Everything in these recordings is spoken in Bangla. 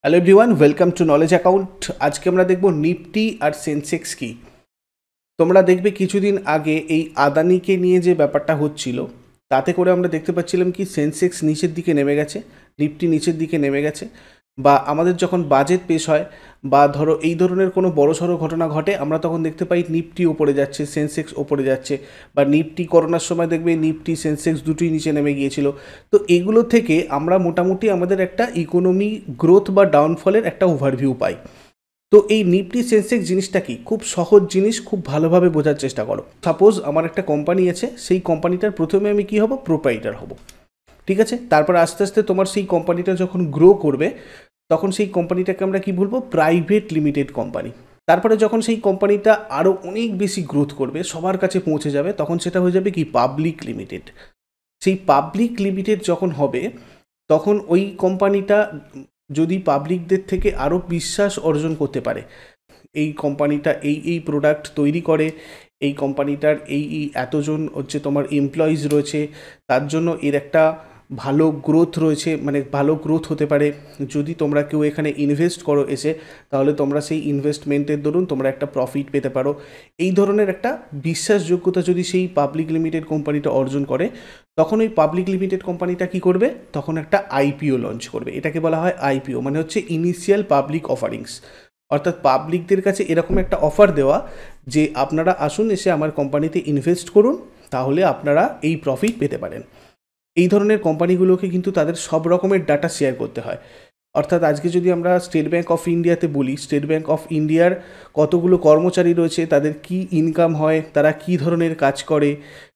Hello everyone, welcome to knowledge account. আজকে আমরা দেখব নিফটি আর সেন্সেক্স কি। তোমরা দেখবে কিছুদিন আগে এই আদানিকে নিয়ে যে ব্যাপারটা হচ্ছিল, তাতে করে আমরা দেখতে পাচ্ছিলাম কি সেন্সেক্স নিচের দিকে নেমে গেছে, নিফটি নিচের দিকে নেমে গেছে। বা আমাদের যখন বাজেট পেশ হয় বা ধরো এই ধরনের কোনো বড়সড় ঘটনা ঘটে, আমরা তখন দেখতে পাই নিফটি ওপরে যাচ্ছে, সেন্সেক্স ওপরে যাচ্ছে। বা নিফটি করোনার সময় দেখবে নিফটি সেন্সেক্স দুটোই নিচে নেমে গিয়েছিল। তো এগুলো থেকে আমরা মোটামুটি আমাদের একটা ইকোনমি গ্রোথ বা ডাউনফলের একটা ওভারভিউ পাই। তো এই নিফটি সেন্সেক্স জিনিসটা কি, খুব সহজ জিনিস, খুব ভালোভাবে বোঝার চেষ্টা করো। সাপোজ আমার একটা কোম্পানি আছে, সেই কোম্পানিটার প্রথমে আমি কি হব, প্রোপ্রাইটার হব, ঠিক আছে। তারপর আস্তে আস্তে তোমার সেই কোম্পানিটা যখন গ্রো করবে, তখন সেই কোম্পানিটাকে আমরা কি বলবো, প্রাইভেট লিমিটেড কোম্পানি। তারপরে যখন সেই কোম্পানিটা আরও অনেক বেশি গ্রোথ করবে, সবার কাছে পৌঁছে যাবে, তখন সেটা হয়ে যাবে কি, পাবলিক লিমিটেড। সেই পাবলিক লিমিটেড যখন হবে, তখন ওই কোম্পানিটা যদি পাবলিকদের থেকে আরও বিশ্বাস অর্জন করতে পারে, এই কোম্পানিটা এই প্রোডাক্ট তৈরি করে, এই কোম্পানিটার এই এতজন হচ্ছে তোমার এমপ্লয়িজ রয়েছে, তার জন্য এর একটা ভালো গ্রোথ রয়েছে, মানে ভালো গ্রোথ হতে পারে। যদি তোমরা কেউ এখানে ইনভেস্ট করো এসে, তাহলে তোমরা সেই ইনভেস্টমেন্টের দরুন তোমরা একটা প্রফিট পেতে পারো। এই ধরনের একটা বিশ্বাসযোগ্যতা যদি সেই পাবলিক লিমিটেড কোম্পানিটা অর্জন করে, তখন ওই পাবলিক লিমিটেড কোম্পানিটা কি করবে, তখন একটা আইপিও লঞ্চ করবে। এটাকে বলা হয় আইপিও, মানে হচ্ছে ইনিশিয়াল পাবলিক অফারিংস। অর্থাৎ পাবলিকদের কাছে এরকম একটা অফার দেওয়া যে আপনারা আসুন, এসে আমার কোম্পানিতে ইনভেস্ট করুন, তাহলে আপনারা এই প্রফিট পেতে পারেন। এই ধরনের কোম্পানিগুলোকে কিন্তু তাদের সব রকমের ডাটা শেয়ার করতে হয়। অর্থাৎ আজকে যদি আমরা স্টেট ব্যাঙ্ক অফ ইন্ডিয়াতে বলি, স্টেট ব্যাঙ্ক অফ ইন্ডিয়ার কতগুলো কর্মচারী রয়েছে, তাদের কি ইনকাম হয়, তারা কি ধরনের কাজ করে,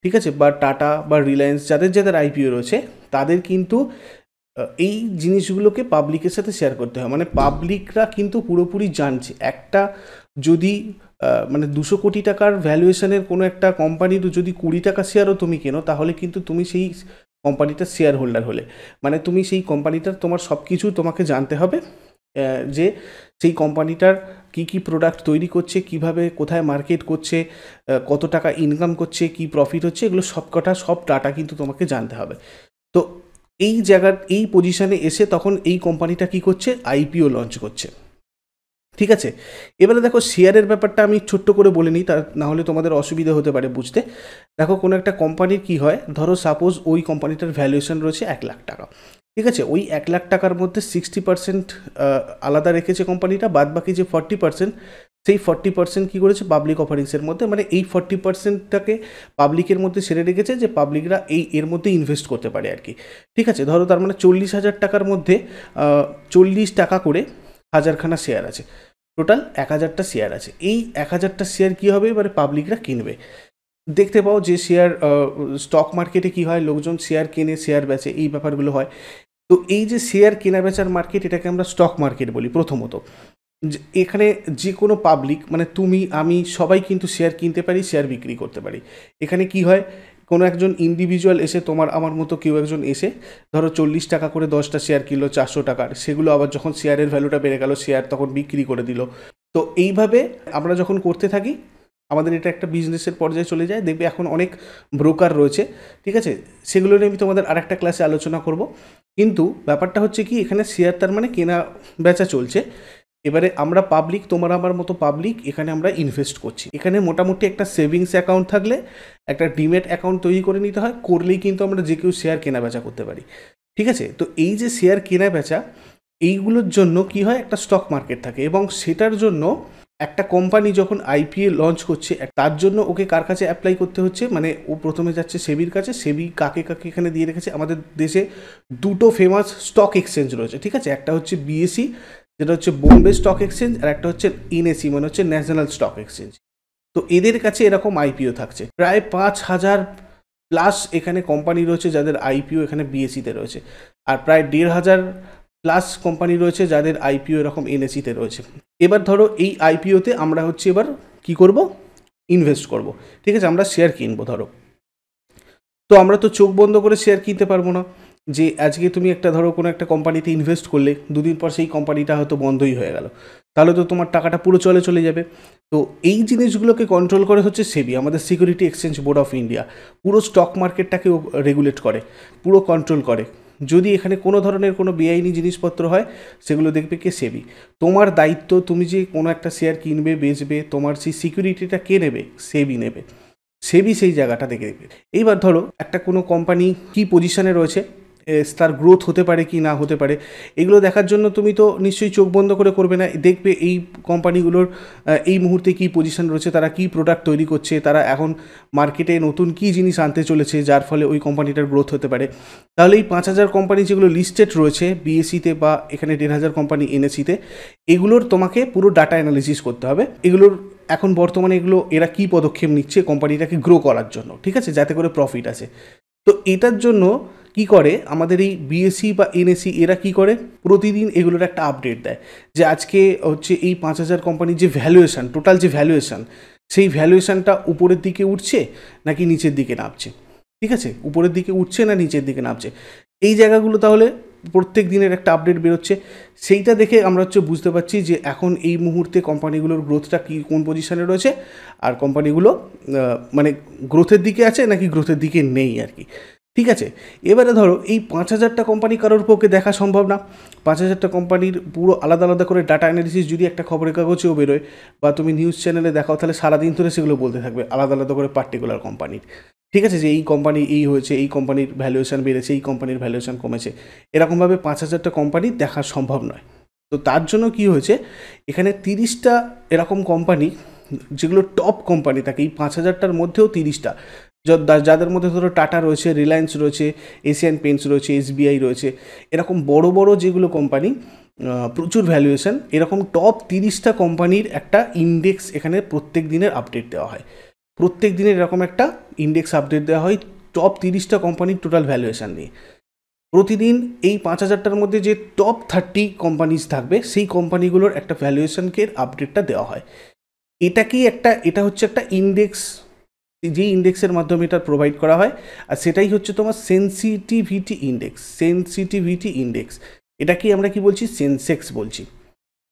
ঠিক আছে, বা টাটা বা রিলায়েন্স যাদের যাদের আইপিও রয়েছে, তাদের কিন্তু এই জিনিসগুলোকে পাবলিকের সাথে শেয়ার করতে হয়। মানে পাবলিকরা কিন্তু পুরোপুরি জানছে, একটা যদি মানে 200 কোটি টাকার ভ্যালুয়েশনের কোনো একটা কোম্পানির যদি 20 টাকা শেয়ারও তুমি কেনো, তাহলে কিন্তু তুমি সেই কোম্পানিটার শেয়ার হোল্ডার হলে, মানে তুমি সেই কোম্পানিটার তোমার সব কিছু তোমাকে জানতে হবে, যে সেই কোম্পানিটার কি কি প্রোডাক্ট তৈরি করছে, কিভাবে কোথায় মার্কেট করছে, কত টাকা ইনকাম করছে, কি প্রফিট হচ্ছে, এগুলো সব ডাটা কিন্তু তোমাকে জানতে হবে। তো এই জায়গার এই পজিশানে এসে তখন এই কোম্পানিটা কি করছে, আইপিও লঞ্চ করছে, ঠিক আছে। এবারে দেখো শেয়ারের ব্যাপারটা আমি ছোট্ট করে বলে নিই, তা নাহলে তোমাদের অসুবিধা হতে পারে বুঝতে। দেখো কোনো একটা কোম্পানির কি হয়, ধরো সাপোজ ওই কোম্পানিটার ভ্যালুয়েশন রয়েছে 1 লাখ টাকা, ঠিক আছে। ওই 1 লাখ টাকার মধ্যে 60% আলাদা রেখেছে কোম্পানিটা, বাদ বাকি যে 40%, সেই 40% কী করেছে, পাবলিক অফারিংসের মধ্যে, মানে এই 40%টাকে পাবলিকের মধ্যে ছেড়ে রেখেছে, যে পাবলিকরা এর মধ্যে ইনভেস্ট করতে পারে আর কি, ঠিক আছে। ধরো তার মানে 40,000 টাকার মধ্যে 40 টাকা করে হাজারখানা শেয়ার আছে, টোটাল 1000টা শেয়ার আছে। এই 1000টা শেয়ার কী হবে, এবারে পাবলিকরা কিনবে। দেখতে পাও যে শেয়ার স্টক মার্কেটে কী হয়, লোকজন শেয়ার কেনে শেয়ার বেচে, এই ব্যাপারগুলো হয়। তো এই যে শেয়ার কেনা বেচার মার্কেট, এটাকে আমরা স্টক মার্কেট বলি প্রথমত। এখানে যে কোনো পাবলিক, মানে তুমি আমি সবাই কিন্তু শেয়ার কিনতে পারি, শেয়ার বিক্রি করতে পারি। এখানে কি হয়, কোনো একজন ইন্ডিভিজুয়াল এসে, তোমার আমার মতো কেউ একজন এসে ধরো 40 টাকা করে 10টা শেয়ার কিনলো 400 টাকার, সেগুলো আবার যখন শেয়ারের ভ্যালুটা বেড়ে গেল, শেয়ার তখন বিক্রি করে দিল। তো এইভাবে আমরা যখন করতে থাকি, আমাদের এটা একটা বিজনেসের পর্যায়ে চলে যায়। দেখবে এখন অনেক ব্রোকার রয়েছে, ঠিক আছে, সেগুলো নিয়ে আমি তোমাদের আরেকটা ক্লাসে আলোচনা করব। কিন্তু ব্যাপারটা হচ্ছে কি, এখানে শেয়ার তার মানে কেনা বেচা চলছে। এবারে আমরা পাবলিক, তোমার আমার মতো পাবলিক, এখানে আমরা ইনভেস্ট করছি। এখানে মোটামুটি একটা সেভিংস অ্যাকাউন্ট থাকলে, একটা ডিমেট অ্যাকাউন্ট তৈরি করে নিতে হয়, করলেই কিন্তু আমরা যে কেউ শেয়ার কেনা বেচা করতে পারি, ঠিক আছে। তো এই যে শেয়ার কেনা বেচা, এইগুলোর জন্য কি হয়, একটা স্টক মার্কেট থাকে, এবং সেটার জন্য একটা কোম্পানি যখন আইপিও লঞ্চ করছে, তার জন্য ওকে কার কাছে অ্যাপ্লাই করতে হচ্ছে, মানে ও প্রথমে যাচ্ছে সেবির কাছে। সেবি কাকে কাকে এখানে দিয়ে রেখেছে, আমাদের দেশে দুটো ফেমাস স্টক এক্সচেঞ্জ রয়েছে, ঠিক আছে। একটা হচ্ছে বিএসসি, যেটা হচ্ছে বোম্বে স্টক এক্সচেঞ্জ, আর একটা হচ্ছে এনএসি, মানে হচ্ছে ন্যাশনাল স্টক এক্সচেঞ্জ। তো এদের কাছে এরকম আইপিও থাকছে, প্রায় 5000 প্লাস এখানে কোম্পানি রয়েছে যাদের আইপিও এখানে বিএসসিতে রয়েছে, আর প্রায় 1500 প্লাস কোম্পানি রয়েছে যাদের আইপিও এরকম এনএসিতে রয়েছে। এবার ধরো এই আইপিওতে আমরা হচ্ছে এবার কি করব, ইনভেস্ট করব, ঠিক আছে, আমরা শেয়ার কিনবো। ধরো তো আমরা তো চোখ বন্ধ করে শেয়ার কিনতে পারবো না, যে আজকে তুমি একটা ধরো কোনো একটা কোম্পানিতে ইনভেস্ট করলে, দুদিন পর সেই কোম্পানিটা হয়তো বন্ধই হয়ে গেল, তাহলে তো তোমার টাকাটা পুরো চলে যাবে। তো এই জিনিসগুলোকে কন্ট্রোল করে হচ্ছে সেবি, আমাদের security exchange board of India, পুরো স্টক মার্কেটটাকে রেগুলেট করে, পুরো কন্ট্রোল করে, যদি এখানে কোনো ধরনের কোনো বেআইনি জিনিসপত্র হয় সেগুলো দেখবে কে? সেবি। তোমার দায়িত্ব, তুমি যে কোনো একটা শেয়ার কিনবে বেচবে, তোমার সেই সিকিউরিটিটা কে নেবে? সেবি নেবে। সেবি সেই জায়গাটা দেখে দেবে। এইবার ধরো একটা কোনো কোম্পানি কী পজিশনে রয়েছে, তার গ্রোথ হতে পারে কি না হতে পারে, এগুলো দেখার জন্য তুমি তো নিশ্চয়ই চোখ বন্ধ করে করবে না। দেখবে এই কোম্পানিগুলোর এই মুহূর্তে কী পজিশন রয়েছে, তারা কী প্রোডাক্ট তৈরি করছে, তারা এখন মার্কেটে নতুন কী জিনিস আনতে চলেছে যার ফলে ওই কোম্পানিটার গ্রোথ হতে পারে। তাহলে এই 5,000 কোম্পানি যেগুলো লিস্টেড রয়েছে বিএসসিতে বা এখানে 1,500 কোম্পানি এনএসসিতে, এগুলোর তোমাকে পুরো ডাটা অ্যানালিসিস করতে হবে। এগুলোর এখন বর্তমানে এরা কী পদক্ষেপ নিচ্ছে কোম্পানিটাকে গ্রো করার জন্য, ঠিক আছে, যাতে করে প্রফিট আসে। তো এটার জন্য কি করে আমাদের এই বিএসসি বা এনএসসি, এরা কি করে প্রতিদিন এগুলোর একটা আপডেট দেয় যে আজকে হচ্ছে এই 5,000 কোম্পানির যে ভ্যালুয়েশন, টোটাল যে ভ্যালুয়েশন, সেই ভ্যালুয়েশনটা উপরের দিকে উঠছে নাকি নিচের দিকে নামছে, ঠিক আছে, উপরের দিকে উঠছে না নিচের দিকে নামছে, এই জায়গাগুলো তাহলে প্রত্যেক দিনের একটা আপডেট বেরোচ্ছে। সেইটা দেখে আমরা বুঝতে পারছি যে এখন এই মুহূর্তে কোম্পানিগুলোর গ্রোথটা কী, কোন পজিশনে রয়েছে, আর কোম্পানিগুলো মানে গ্রোথের দিকে আছে নাকি গ্রোথের দিকে নেই আর কি, ঠিক আছে। এবারে ধরো এই 5,000টা কোম্পানি কারোর পক্ষে দেখা সম্ভব না। 5,000টা কোম্পানির পুরো আলাদা আলাদা করে ডাটা অ্যানালিসিস যদি একটা খবরের কাগজেও বেরোয় বা তুমি নিউজ চ্যানেলে দেখাও, তাহলে সারাদিন ধরে সেগুলো বলতে থাকবে আলাদা আলাদা করে পার্টিকুলার কোম্পানির, ঠিক আছে, যে এই কোম্পানি এই হয়েছে, এই কোম্পানির ভ্যালুয়েশন বেড়েছে, এই কোম্পানির ভ্যালুয়েশন কমেছে, এরকমভাবে 5,000টা কোম্পানি দেখা সম্ভব নয়। তো তার জন্য কি হয়েছে, এখানে 30টা এরকম কোম্পানি যেগুলো টপ কোম্পানি থাকে, এই 5,000টার মধ্যেও 30টা, যাদের মধ্যে ধরো টাটা রয়েছে, রিলায়েন্স রয়েছে, এশিয়ান পেন্টস রয়েছে, এসবিআই রয়েছে, এরকম বড় বড় যেগুলো কোম্পানি প্রচুর ভ্যালুয়েশন, এরকম টপ 30টা কোম্পানির একটা ইন্ডেক্স এখানে প্রত্যেক দিনের আপডেট দেওয়া হয়। প্রত্যেক দিনের এরকম একটা ইন্ডেক্স আপডেট দেওয়া হয় টপ 30টা কোম্পানির টোটাল ভ্যালুয়েশন নিয়ে। প্রতিদিন এই 5,000টার মধ্যে যে টপ 30 কোম্পানিজ থাকবে সেই কোম্পানিগুলোর একটা ভ্যালুয়েশনকে আপডেটটা দেওয়া হয়। এটা হচ্ছে একটা ইন্ডেক্স, যে ইন্ডেক্সের মাধ্যমে এটা প্রোভাইড করা হয়, আর সেটাই হচ্ছে তোমার সেন্সিটিভিটি ইন্ডেক্স। এটাকে আমরা কি বলছি? সেন্সেক্স বলছি,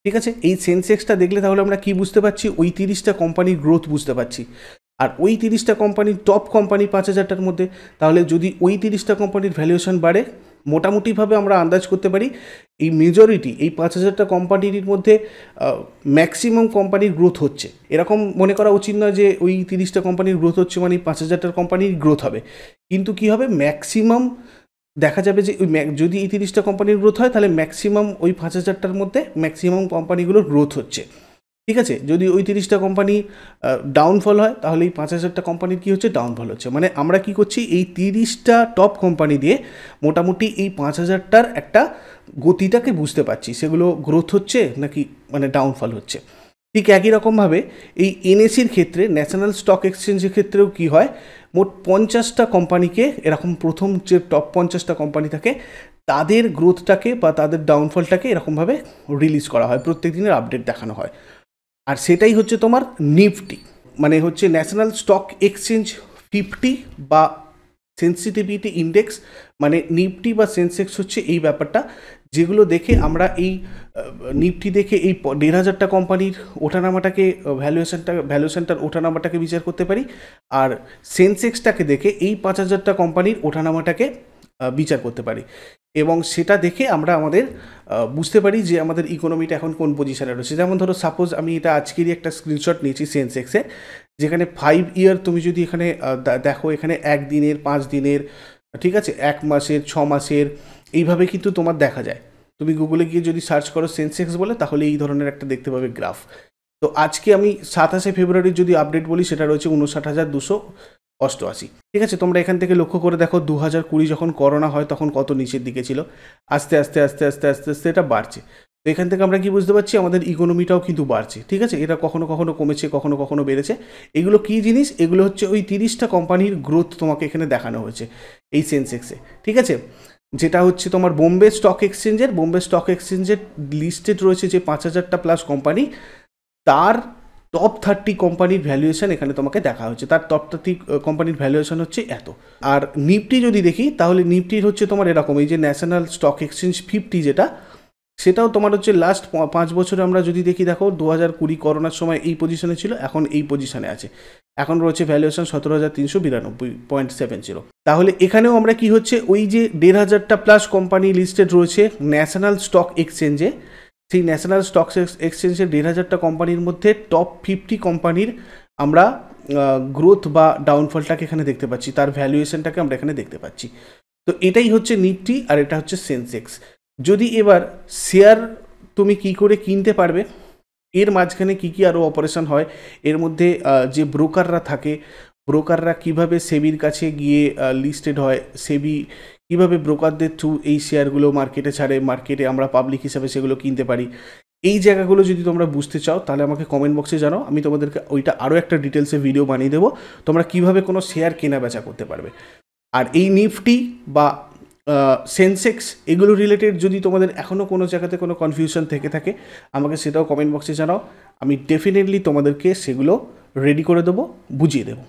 ঠিক আছে। এই সেন্সেক্সটা দেখলে তাহলে আমরা কি বুঝতে পারছি? ওই 30টা কোম্পানির গ্রোথ বুঝতে পারছি। আর ওই 30টা কোম্পানির টপ কোম্পানি 5,000টার মধ্যে, তাহলে যদি ওই 30টা কোম্পানির ভ্যালুয়েশন বাড়ে, মোটামুটিভাবে আমরা আন্দাজ করতে পারি এই মেজরিটি, এই 5,000টা কোম্পানির মধ্যে ম্যাক্সিমাম কোম্পানির গ্রোথ হচ্ছে। এরকম মনে করা উচিত নয় যে ওই 30টা কোম্পানির গ্রোথ হচ্ছে মানে 5,000টার কোম্পানির গ্রোথ হবে, কিন্তু কি হবে, ম্যাক্সিমাম দেখা যাবে যে ওই যদি এই 30টা কোম্পানির গ্রোথ হয় তাহলে ম্যাক্সিমাম ওই 5,000টার মধ্যে ম্যাক্সিমাম কোম্পানিগুলোর গ্রোথ হচ্ছে, ঠিক আছে। যদি ওই 30টা কোম্পানি ডাউনফল হয় তাহলে এই 5,000টা কোম্পানির কী হচ্ছে? ডাউনফল হচ্ছে। মানে আমরা কি করছি, এই 30টা টপ কোম্পানি দিয়ে মোটামুটি এই 5,000টার একটা গতিটাকে বুঝতে পারছি, সেগুলো গ্রোথ হচ্ছে নাকি মানে ডাউনফল হচ্ছে। ঠিক একই রকমভাবে এই এনএসির ক্ষেত্রে, ন্যাশনাল স্টক এক্সচেঞ্জের ক্ষেত্রেও কী হয়, মোট 50টা কোম্পানিকে এরকম প্রথম যে টপ 50টা কোম্পানি থাকে তাদের গ্রোথটাকে বা তাদের ডাউনফলটাকে এরকমভাবে রিলিজ করা হয়, প্রত্যেক দিনের আপডেট দেখানো হয়। আর সেটাই হচ্ছে তোমার নিফটি, মানে হচ্ছে ন্যাশনাল স্টক এক্সচেঞ্জ 50 বা সেন্সিটিভিটি ইন্ডেক্স, মানে নিফটি বা সেন্সেক্স হচ্ছে এই ব্যাপারটা, যেগুলো দেখে আমরা এই নিফটি দেখে এই 1,500টা কোম্পানির ওঠানামাটাকে ভ্যালুয়েশনটার ওঠানামাটাকে বিচার করতে পারি, আর সেন্সেক্সটাকে দেখে এই 5,000টা কোম্পানির ওঠানামাটাকে বিচার করতে পারি, এবং সেটা দেখে আমরা আমাদের বুঝতে পারি যে আমাদের ইকোনমিটা এখন কোন পজিশনে রয়েছে। যেমন ধরো সাপোজ আমি এটা আজকেরই একটা স্ক্রিনশট নিয়েছি সেন্সেক্সে, যেখানে 5 ইয়ার তুমি যদি এখানে দেখো, এখানে 1 দিনের, 5 দিনের, ঠিক আছে, 1 মাসের, 6 মাসের, এইভাবে কিন্তু তোমার দেখা যায়। তুমি গুগলে গিয়ে যদি সার্চ করো সেন্সেক্স বলে, তাহলে এই ধরনের একটা দেখতে পাবে গ্রাফ। তো আজকে আমি 27শে ফেব্রুয়ারির যদি আপডেট বলি, সেটা রয়েছে 59,288, ঠিক আছে। তোমরা এখান থেকে লক্ষ্য করে দেখো 2020 যখন করোনা হয় তখন কত নিচের দিকে ছিল, আস্তে আস্তে আস্তে আস্তে আস্তে আস্তে এটা বাড়ছে। তো এখান থেকে আমরা কি বুঝতে পারছি, আমাদের ইকোনমিটাও কিন্তু বাড়ছে, ঠিক আছে। এটা কখনো কখনো কমেছে, কখনো কখনো বেড়েছে। এগুলো কী জিনিস? এগুলো হচ্ছে ওই 30টা কোম্পানির গ্রোথ তোমাকে এখানে দেখানো হয়েছে এই সেন্সেক্সে, ঠিক আছে। যেটা হচ্ছে তোমার বোম্বে স্টক এক্সচেঞ্জের লিস্টেড রয়েছে যে 5,000টা প্লাস কোম্পানি, তার টপ 30 কোম্পানির ভ্যালুয়েশন এখানে তোমাকে দেখা হচ্ছে, তার টপ 30 কোম্পানির ভ্যালুয়েশন হচ্ছে এত। আর নিফটি যদি দেখি, তাহলে নিফটির হচ্ছে তোমার এরকম, এই যে ন্যাশনাল স্টক এক্সচেঞ্জ 50 যেটা, সেটাও তোমার হচ্ছে লাস্ট 5 বছরে আমরা যদি দেখি, দেখো 2020 করোনার সময় এই পজিশনে ছিল, এখন এই পজিশনে আছে, এখন রয়েছে ভ্যালুয়েশন 17,392.70। তাহলে এখানেও আমরা কি হচ্ছে, ওই যে 1,500টা প্লাস কোম্পানি লিস্টেড রয়েছে ন্যাশনাল স্টক এক্সচেঞ্জে, সেই ন্যাশনাল স্টক এক্সচেঞ্জের 1,500টা কোম্পানির মধ্যে টপ 50 কোম্পানির আমরা গ্রোথ বা ডাউনফলটাকে এখানে দেখতে পাচ্ছি, তার ভ্যালুয়েশনটাকে আমরা এখানে দেখতে পাচ্ছি। তো এটাই হচ্ছে নিফটি আর এটা হচ্ছে সেন্সেক্স। যদি এবার শেয়ার তুমি কি করে কিনতে পারবে, এর মাঝখানে কি কি আরও অপারেশন হয়, এর মধ্যে যে ব্রোকাররা থাকে, ব্রোকাররা কিভাবে সেবির কাছে গিয়ে লিস্টেড হয়, সেবি কিভাবে ব্রোকারদের থ্রু এই শেয়ারগুলো মার্কেটে ছাড়ে, মার্কেটে আমরা পাবলিক হিসাবে সেগুলো কিনতে পারি, এই জায়গাগুলো যদি তোমরা বুঝতে চাও তাহলে আমাকে কমেন্ট বক্সে জানাও, আমি তোমাদেরকে ওইটা আরও একটা ডিটেলসে ভিডিও বানিয়ে দেবো, তোমরা কিভাবে কোনো শেয়ার কেনা বেচা করতে পারবে। আর এই নিফটি বা সেন্সেক্স এগুলো রিলেটেড যদি তোমাদের এখনও কোনো জায়গাতে কোনো কনফিউশন থেকে থাকে, আমাকে সেটাও কমেন্ট বক্সে জানাও, আমি ডেফিনেটলি তোমাদেরকে সেগুলো রেডি করে দেবো, বুঝিয়ে দেবো।